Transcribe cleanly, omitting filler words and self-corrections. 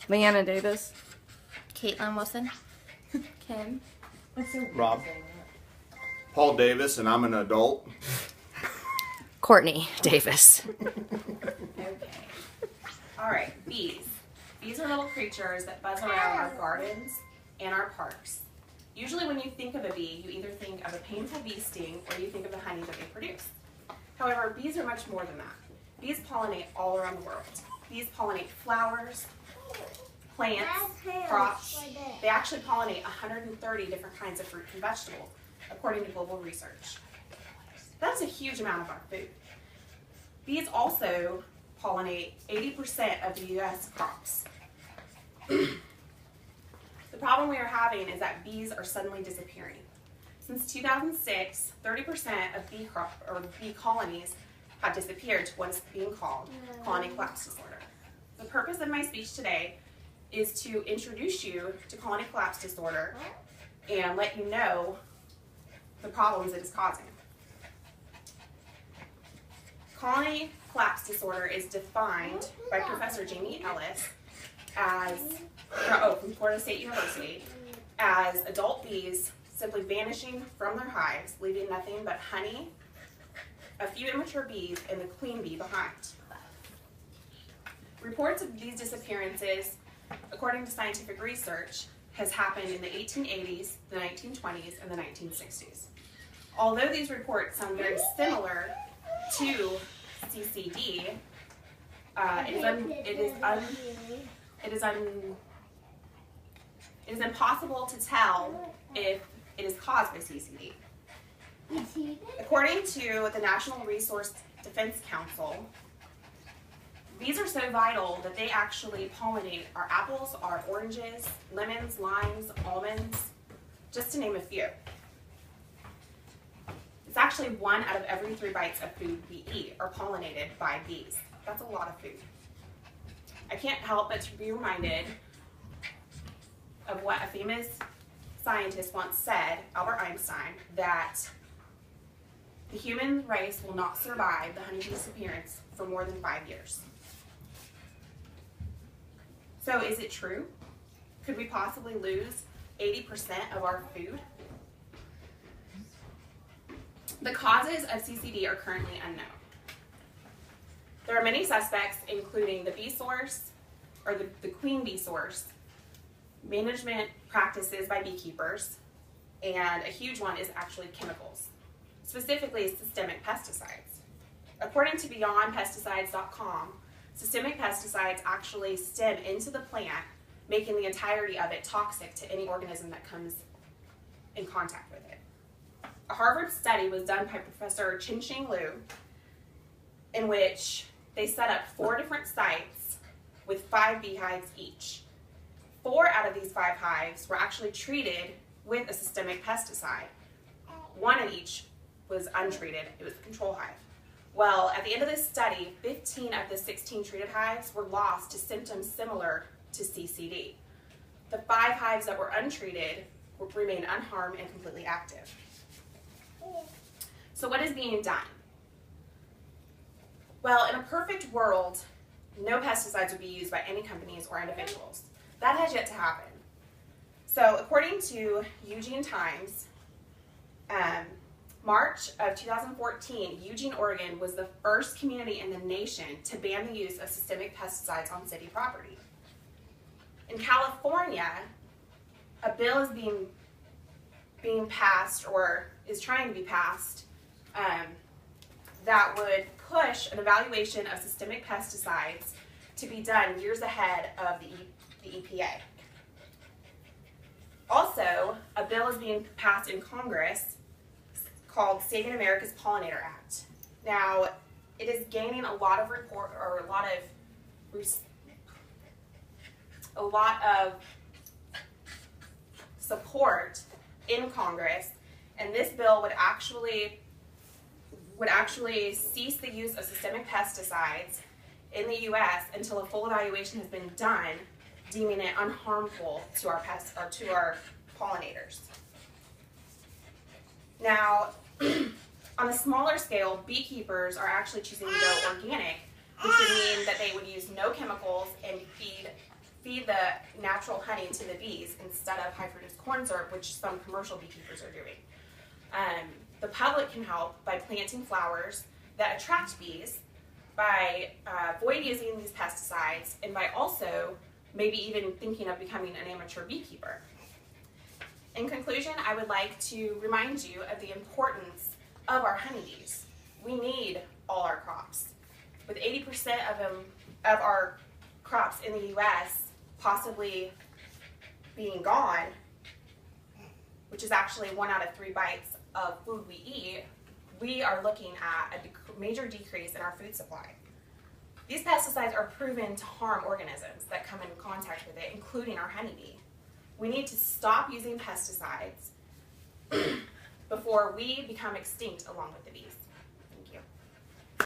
Leanna Davis. Caitlin Wilson. Kim. Rob. Paul Davis, and I'm an adult. Courtney Davis. Okay. All right, bees. Bees are little creatures that buzz around our gardens and our parks. Usually when you think of a bee, you either think of a painful bee sting or you think of the honey that they produce. However, bees are much more than that. Bees pollinate all around the world. Bees pollinate flowers, plants, crops. They actually pollinate 130 different kinds of fruit and vegetables, according to global research. That's a huge amount of our food. Bees also pollinate 80% of the U.S. crops. The problem we are having is that bees are suddenly disappearing. Since 2006, 30% of bee colonies have disappeared to what is being called colony collapse disorder. The purpose of my speech today is to introduce you to colony collapse disorder and let you know the problems it is causing. Colony collapse disorder is defined by Professor Jamie Ellis from Florida State University as adult bees simply vanishing from their hives, leaving nothing but honey, a few immature bees, and the queen bee behind. Reports of these disappearances, according to scientific research, has happened in the 1880s, the 1920s, and the 1960s. Although these reports sound very similar to CCD, it is impossible to tell if it is caused by CCD. According to the National Resource Defense Council, bees are so vital that they actually pollinate our apples, our oranges, lemons, limes, almonds, just to name a few. It's actually 1 out of every 3 bites of food we eat are pollinated by bees. That's a lot of food. I can't help but to be reminded of what a famous scientist once said, Albert Einstein, that the human race will not survive the honeybee disappearance for more than 5 years. So is it true? Could we possibly lose 80% of our food? The causes of CCD are currently unknown. There are many suspects, including the bee source, or the queen bee source, management practices by beekeepers, and a huge one is actually chemicals, specifically systemic pesticides. According to BeyondPesticides.com, systemic pesticides actually stem into the plant, making the entirety of it toxic to any organism that comes in contact with it. A Harvard study was done by Professor Qinxing Liu, in which they set up 4 different sites with 5 beehives each. 4 out of these 5 hives were actually treated with a systemic pesticide. 1 in each was untreated. It was the control hive. Well, at the end of this study, 15 of the 16 treated hives were lost to symptoms similar to CCD. The 5 hives that were untreated remained unharmed and completely active. So what is being done? Well, in a perfect world, no pesticides would be used by any companies or individuals. That has yet to happen. So according to Eugene Times, March of 2014, Eugene, Oregon was the first community in the nation to ban the use of systemic pesticides on city property. In California, a bill is being passed, or is trying to be passed, that would push an evaluation of systemic pesticides to be done years ahead of the EPA. Also, a bill is being passed in Congress called Saving America's Pollinator Act. Now, it is gaining a lot of support in Congress, and this bill would actually cease the use of systemic pesticides in the U.S. until a full evaluation has been done, deeming it unharmful to our pollinators. Now, on a smaller scale, beekeepers are actually choosing to go organic, which would mean that they would use no chemicals and feed feed the natural honey to the bees instead of high-fructose corn syrup, which some commercial beekeepers are doing. The public can help by planting flowers that attract bees, by avoid using these pesticides, and by also maybe even thinking of becoming an amateur beekeeper. In conclusion, I would like to remind you of the importance of our honeybees. We need all our crops. With 80% of our crops in the U.S. possibly being gone, which is actually 1 out of 3 bites of food we eat, we are looking at a major decrease in our food supply. These pesticides are proven to harm organisms that come in contact with it, including our honeybee. We need to stop using pesticides before we become extinct along with the bees.